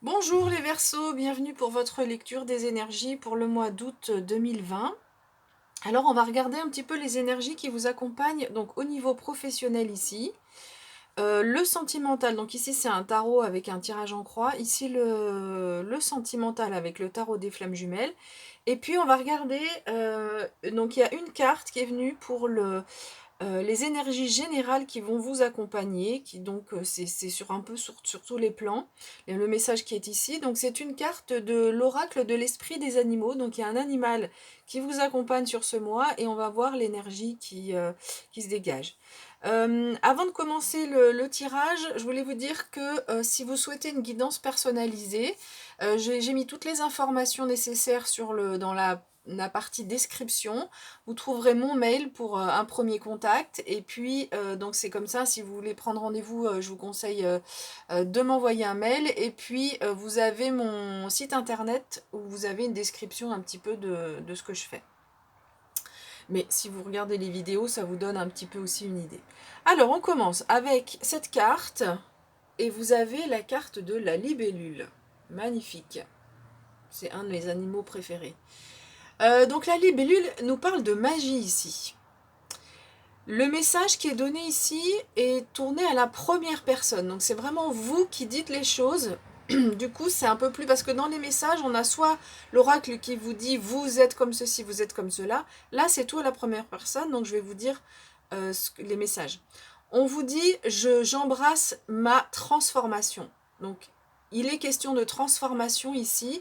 Bonjour les Verseaux, bienvenue pour votre lecture des énergies pour le mois d'août 2020. Alors on va regarder un petit peu les énergies qui vous accompagnent donc au niveau professionnel ici. Le sentimental, donc ici c'est un tarot avec un tirage en croix, ici le sentimental avec le tarot des flammes jumelles. Et puis on va regarder, donc il y a une carte qui est venue pour les énergies générales qui vont vous accompagner, qui donc c'est sur un peu sur tous les plans, le message qui est ici. Donc c'est une carte de l'oracle de l'esprit des animaux, donc il y a un animal qui vous accompagne sur ce mois et on va voir l'énergie qui se dégage. Avant de commencer le tirage, je voulais vous dire que si vous souhaitez une guidance personnalisée, j'ai mis toutes les informations nécessaires dans la partie description. Vous trouverez mon mail pour un premier contact. Et puis, donc c'est comme ça, si vous voulez prendre rendez-vous, je vous conseille de m'envoyer un mail. Et puis, vous avez mon site internet où vous avez une description un petit peu de ce que je fais. Mais si vous regardez les vidéos, ça vous donne un petit peu aussi une idée. Alors, on commence avec cette carte. Et vous avez la carte de la libellule. Magnifique. C'est un de mes animaux préférés. Donc la libellule nous parle de magie ici. Le message qui est donné ici est tourné à la première personne. Donc c'est vraiment vous qui dites les choses. Du coup, c'est un peu plus... Parce que dans les messages, on a soit l'oracle qui vous dit vous êtes comme ceci, vous êtes comme cela. Là, c'est tout à la première personne. Donc je vais vous dire les messages. On vous dit j'embrasse ma transformation. Donc il est question de transformation ici.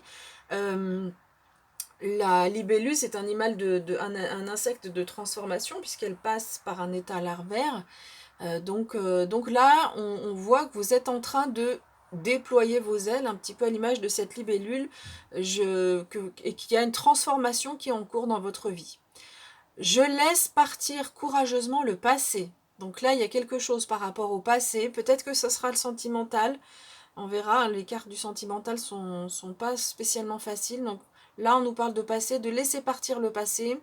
La libellule, c'est un animal un insecte de transformation puisqu'elle passe par un état larvaire. Donc là, on voit que vous êtes en train de déployer vos ailes, un petit peu à l'image de cette libellule, et qu'il y a une transformation qui est en cours dans votre vie. Je laisse partir courageusement le passé. Donc là, il y a quelque chose par rapport au passé. Peut-être que ce sera le sentimental. On verra, les cartes du sentimental sont pas spécialement faciles. Donc là, on nous parle de passé, de laisser partir le passé.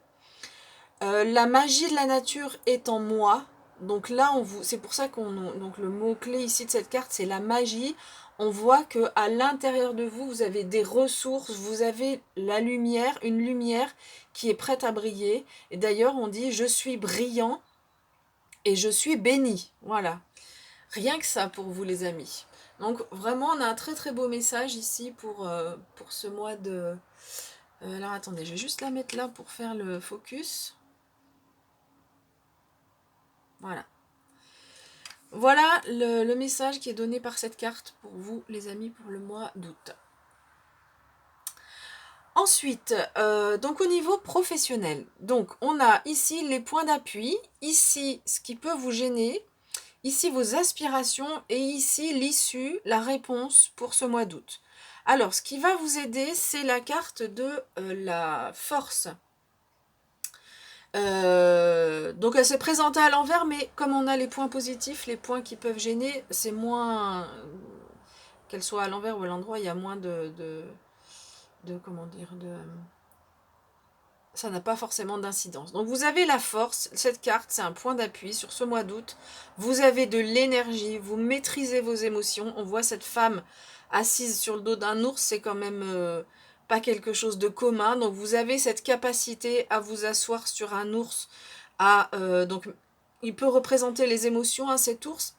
La magie de la nature est en moi. Donc là, c'est pour ça donc le mot-clé ici de cette carte, c'est la magie. On voit que à l'intérieur de vous, vous avez des ressources, vous avez la lumière, une lumière qui est prête à briller. Et d'ailleurs, on dit je suis brillant et je suis béni. Voilà. Rien que ça pour vous, les amis. Donc vraiment, on a un très très beau message ici pour ce mois de... alors attendez, je vais juste la mettre là pour faire le focus. Voilà. Voilà le message qui est donné par cette carte pour vous, les amis, pour le mois d'août. Ensuite, donc au niveau professionnel, donc on a ici les points d'appui, ici ce qui peut vous gêner, ici vos aspirations et ici l'issue, la réponse pour ce mois d'août. Alors, ce qui va vous aider, c'est la carte de la force. Donc elle s'est présentée à l'envers, mais comme on a les points positifs, les points qui peuvent gêner, c'est moins... qu'elle soit à l'envers ou à l'endroit, il y a moins de comment dire, ça n'a pas forcément d'incidence. Donc vous avez la force, cette carte c'est un point d'appui sur ce mois d'août, vous avez de l'énergie, vous maîtrisez vos émotions, on voit cette femme assise sur le dos d'un ours, c'est quand même pas quelque chose de commun, donc vous avez cette capacité à vous asseoir sur un ours, donc il peut représenter les émotions, hein, cet ours.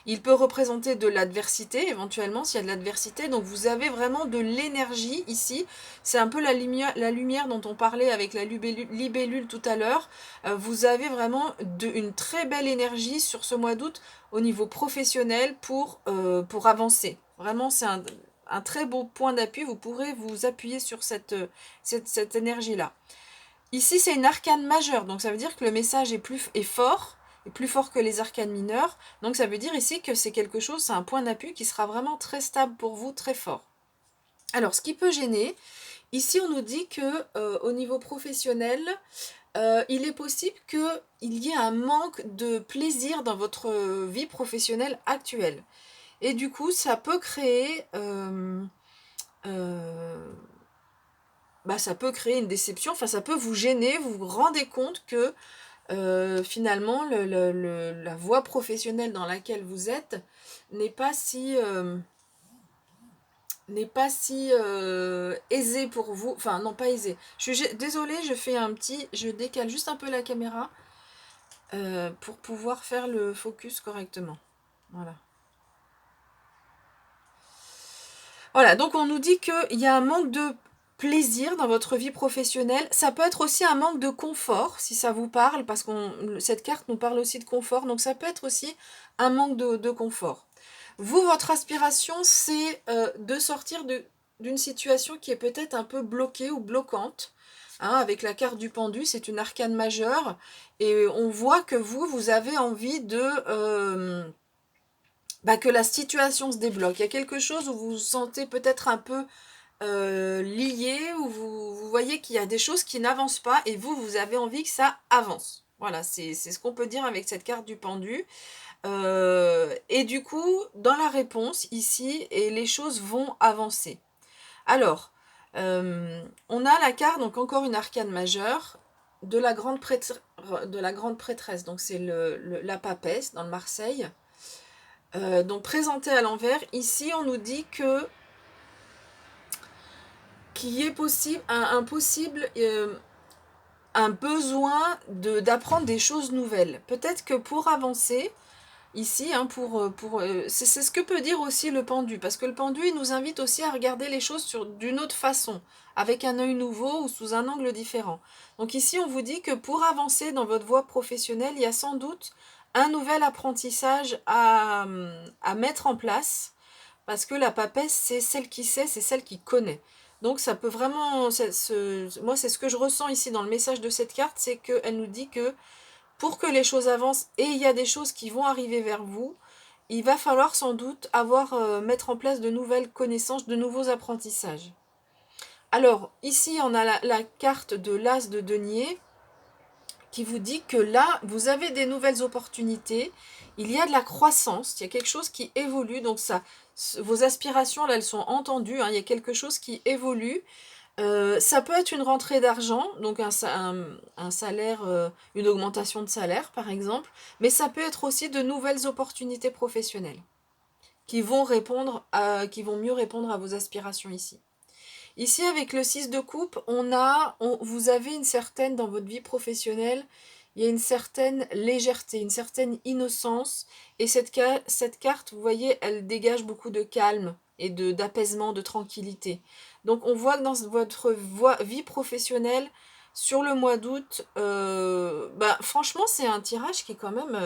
Il peut représenter de l'adversité, éventuellement, s'il y a de l'adversité. Donc vous avez vraiment de l'énergie ici. C'est un peu la lumière dont on parlait avec la libellule tout à l'heure. Vous avez vraiment une très belle énergie sur ce mois d'août au niveau professionnel pour avancer. Vraiment, c'est un très beau point d'appui. Vous pourrez vous appuyer sur cette énergie-là. Ici, c'est une arcane majeure, donc ça veut dire que le message est fort, est plus fort que les arcanes mineures. Donc ça veut dire ici que c'est quelque chose, c'est un point d'appui qui sera vraiment très stable pour vous, très fort. Alors, ce qui peut gêner, ici on nous dit que au niveau professionnel, il est possible qu'il y ait un manque de plaisir dans votre vie professionnelle actuelle. Et du coup, ça peut créer... ça peut créer une déception, enfin ça peut vous gêner, vous vous rendez compte que finalement la voie professionnelle dans laquelle vous êtes n'est pas si n'est pas si aisé pour vous. Enfin, non, pas aisé. Désolée, je décale juste un peu la caméra pour pouvoir faire le focus correctement. Voilà. Voilà, donc on nous dit qu'il y a un manque de plaisir dans votre vie professionnelle. Ça peut être aussi un manque de confort, si ça vous parle, parce que cette carte nous parle aussi de confort. Donc ça peut être aussi un manque de confort. Vous, votre aspiration, c'est de sortir d'une situation qui est peut-être un peu bloquée ou bloquante. Hein, avec la carte du pendu, c'est une arcane majeure. Et on voit que vous avez envie que la situation se débloque. Il y a quelque chose où vous vous sentez peut-être un peu lié, où vous voyez qu'il y a des choses qui n'avancent pas et vous avez envie que ça avance. Voilà, c'est ce qu'on peut dire avec cette carte du pendu. Et du coup, dans la réponse, ici, et les choses vont avancer. Alors, on a la carte, donc encore une arcane majeure, de la grande prêtresse. Donc c'est la papesse dans le Marseille. Donc présentée à l'envers, ici on nous dit que qu'il y ait possible un besoin d'apprendre des choses nouvelles. Peut-être que pour avancer, ici, hein, c'est ce que peut dire aussi le pendu, parce que le pendu, il nous invite aussi à regarder les choses d'une autre façon, avec un œil nouveau ou sous un angle différent. Donc ici, on vous dit que pour avancer dans votre voie professionnelle, il y a sans doute un nouvel apprentissage à mettre en place, parce que la papesse, c'est celle qui sait, c'est celle qui connaît. Donc ça peut vraiment, moi c'est ce que je ressens ici dans le message de cette carte, c'est qu'elle nous dit que pour que les choses avancent, et il y a des choses qui vont arriver vers vous, il va falloir sans doute mettre en place de nouvelles connaissances, de nouveaux apprentissages. Alors, ici, on a la carte de l'As de denier qui vous dit que là, vous avez des nouvelles opportunités, il y a de la croissance, il y a quelque chose qui évolue, donc vos aspirations, là, elles sont entendues, hein, il y a quelque chose qui évolue. Ça peut être une rentrée d'argent, donc un salaire, une augmentation de salaire par exemple, mais ça peut être aussi de nouvelles opportunités professionnelles qui vont qui vont mieux répondre à vos aspirations ici. Ici, avec le 6 de coupe, vous avez dans votre vie professionnelle, il y a une certaine légèreté, une certaine innocence, et cette carte, vous voyez, elle dégage beaucoup de calme et d'apaisement, de tranquillité. Donc on voit que dans votre vie professionnelle, sur le mois d'août, franchement, c'est un tirage qui est quand même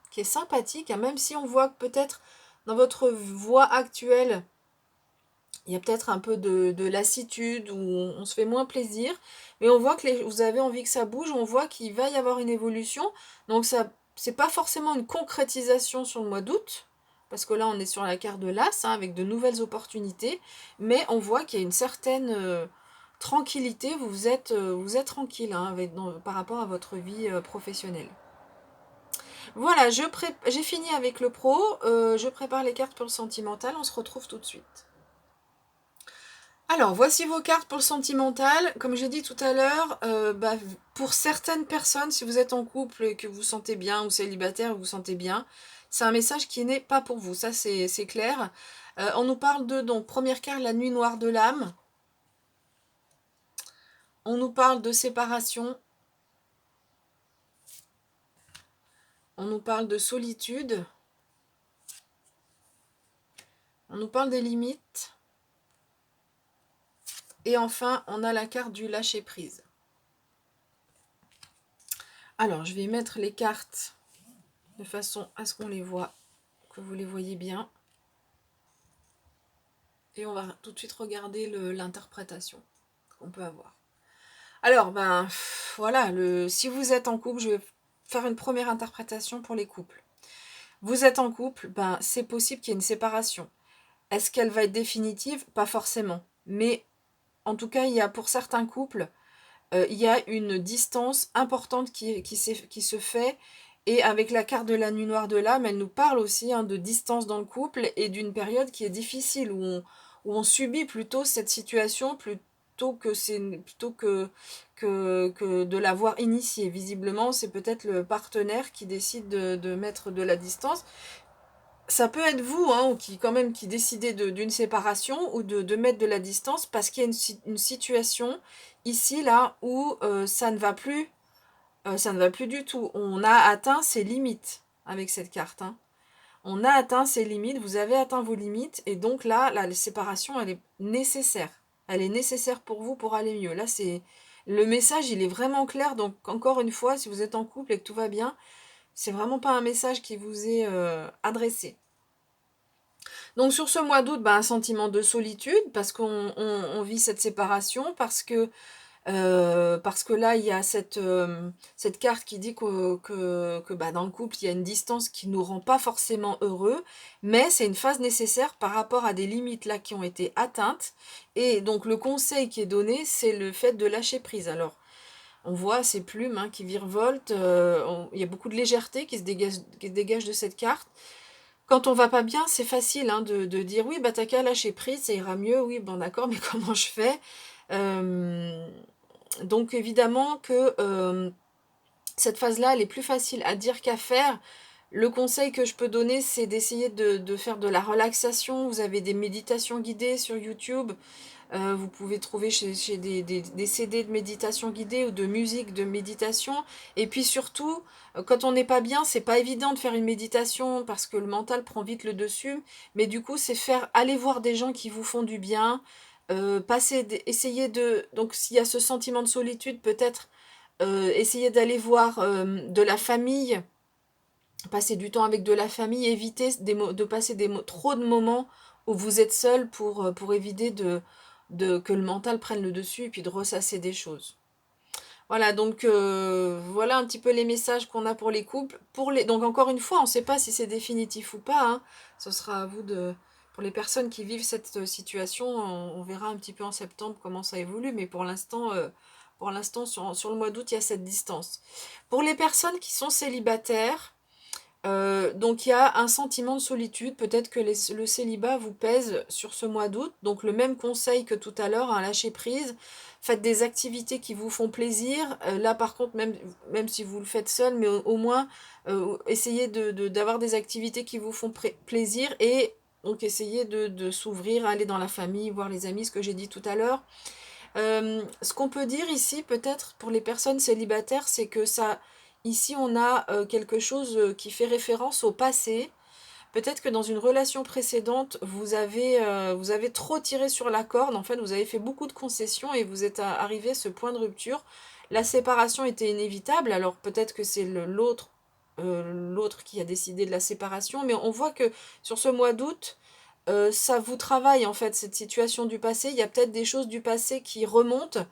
qui est sympathique, hein, même si on voit que peut-être dans votre voie actuelle, il y a peut-être un peu de lassitude, où on se fait moins plaisir, mais on voit que vous avez envie que ça bouge, on voit qu'il va y avoir une évolution, donc ça, c'est pas forcément une concrétisation sur le mois d'août, parce que là on est sur la carte de l'As, hein, avec de nouvelles opportunités, mais on voit qu'il y a une certaine tranquillité, vous êtes tranquille, hein, par rapport à votre vie professionnelle. Voilà, j'ai fini avec le pro, je prépare les cartes pour le sentimental, on se retrouve tout de suite. Alors, voici vos cartes pour le sentimental. Comme j'ai dit tout à l'heure, pour certaines personnes, si vous êtes en couple et que vous vous sentez bien, ou célibataire et vous vous sentez bien, c'est un message qui n'est pas pour vous, ça c'est clair. On nous parle donc, première carte, la nuit noire de l'âme. On nous parle de séparation. On nous parle de solitude. On nous parle des limites. Et enfin, on a la carte du lâcher-prise. Alors, je vais mettre les cartes de façon à ce qu'on les voit, que vous les voyez bien. Et on va tout de suite regarder l'interprétation qu'on peut avoir. Alors, voilà, si vous êtes en couple, je vais faire une première interprétation pour les couples. Vous êtes en couple, c'est possible qu'il y ait une séparation. Est-ce qu'elle va être définitive? Pas forcément. Mais en tout cas, pour certains couples, il y a une distance importante qui se fait. Et avec la carte de la nuit noire de l'âme, elle nous parle aussi, hein, de distance dans le couple et d'une période qui est difficile, où on subit plutôt cette situation plutôt que de l'avoir initiée. Visiblement, c'est peut-être le partenaire qui décide de mettre de la distance. ça peut être vous, hein, ou qui quand même qui décidez d'une séparation ou de mettre de la distance parce qu'il y a une situation ici, là, où ça ne va plus du tout. On a atteint ses limites avec cette carte, hein. On a atteint ses limites, vous avez atteint vos limites, et donc là, la séparation, elle est nécessaire. Elle est nécessaire pour vous pour aller mieux. Là, c'est le message, il est vraiment clair. Donc, encore une fois, si vous êtes en couple et que tout va bien, c'est vraiment pas un message qui vous est adressé. Donc, sur ce mois d'août, bah, un sentiment de solitude, parce qu'on vit cette séparation, parce que là, il y a cette carte qui dit que bah, dans le couple, il y a une distance qui nous rend pas forcément heureux, mais c'est une phase nécessaire par rapport à des limites là qui ont été atteintes. Et donc le conseil qui est donné, c'est le fait de lâcher prise. Alors, on voit ces plumes hein, qui virevoltent, il y a beaucoup de légèreté qui se dégage de cette carte. Quand on va pas bien, c'est facile hein, de dire oui, bah t'as qu'à lâcher prise, ça ira mieux, oui, bon d'accord, mais comment je fais? Euh, donc évidemment que cette phase-là, elle est plus facile à dire qu'à faire. Le conseil que je peux donner, c'est d'essayer de faire de la relaxation. Vous avez des méditations guidées sur YouTube. Vous pouvez trouver chez des CD de méditation guidée ou de musique de méditation. Et puis surtout, quand on n'est pas bien, c'est pas évident de faire une méditation parce que le mental prend vite le dessus. Mais du coup, c'est aller voir des gens qui vous font du bien. Essayer de... Donc s'il y a ce sentiment de solitude, peut-être essayer d'aller voir de la famille, passer du temps avec de la famille, éviter de passer trop de moments où vous êtes seul pour éviter que le mental prenne le dessus et puis de ressasser des choses. Voilà, donc voilà un petit peu les messages qu'on a pour les couples. Donc encore une fois, on ne sait pas si c'est définitif ou pas, hein. Ce sera à vous de... Pour les personnes qui vivent cette situation, on verra un petit peu en septembre comment ça évolue, mais pour l'instant sur le mois d'août, il y a cette distance. Pour les personnes qui sont célibataires, donc il y a un sentiment de solitude, peut-être que le célibat vous pèse sur ce mois d'août, donc le même conseil que tout à l'heure, hein, lâcher prise, faites des activités qui vous font plaisir, là par contre même si vous le faites seul, mais au moins essayez d'avoir des activités qui vous font plaisir et donc essayez de s'ouvrir, aller dans la famille, voir les amis, ce que j'ai dit tout à l'heure. Ce qu'on peut dire ici, peut-être pour les personnes célibataires, c'est que ça, ici on a quelque chose qui fait référence au passé. Peut-être que dans une relation précédente, vous avez trop tiré sur la corde. En fait, vous avez fait beaucoup de concessions et vous êtes arrivé à ce point de rupture. La séparation était inévitable. Alors peut-être que c'est l'autre qui a décidé de la séparation. Mais on voit que sur ce mois d'août, ça vous travaille en fait cette situation du passé. Il y a peut-être des choses du passé qui remontent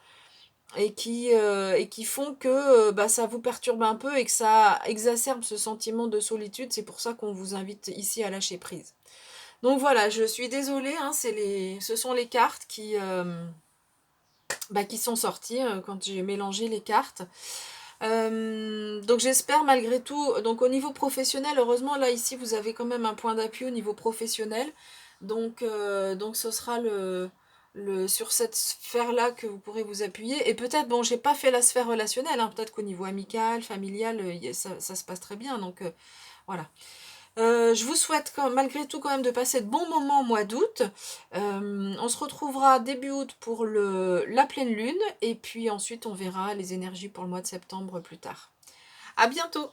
et qui font que bah, ça vous perturbe un peu et que ça exacerbe ce sentiment de solitude. C'est pour ça qu'on vous invite ici à lâcher prise. Donc voilà, je suis désolée, hein, ce sont les cartes qui sont sorties quand j'ai mélangé les cartes. Donc j'espère malgré tout, donc au niveau professionnel, heureusement là ici vous avez quand même un point d'appui au niveau professionnel. Donc ce sera sur cette sphère-là que vous pourrez vous appuyer. Et peut-être, bon, j'ai pas fait la sphère relationnelle, hein, peut-être qu'au niveau amical, familial, ça se passe très bien. Donc voilà. Je vous souhaite malgré tout quand même de passer de bons moments au mois d'août. On se retrouvera début août pour la pleine lune. Et puis ensuite, on verra les énergies pour le mois de septembre plus tard. À bientôt!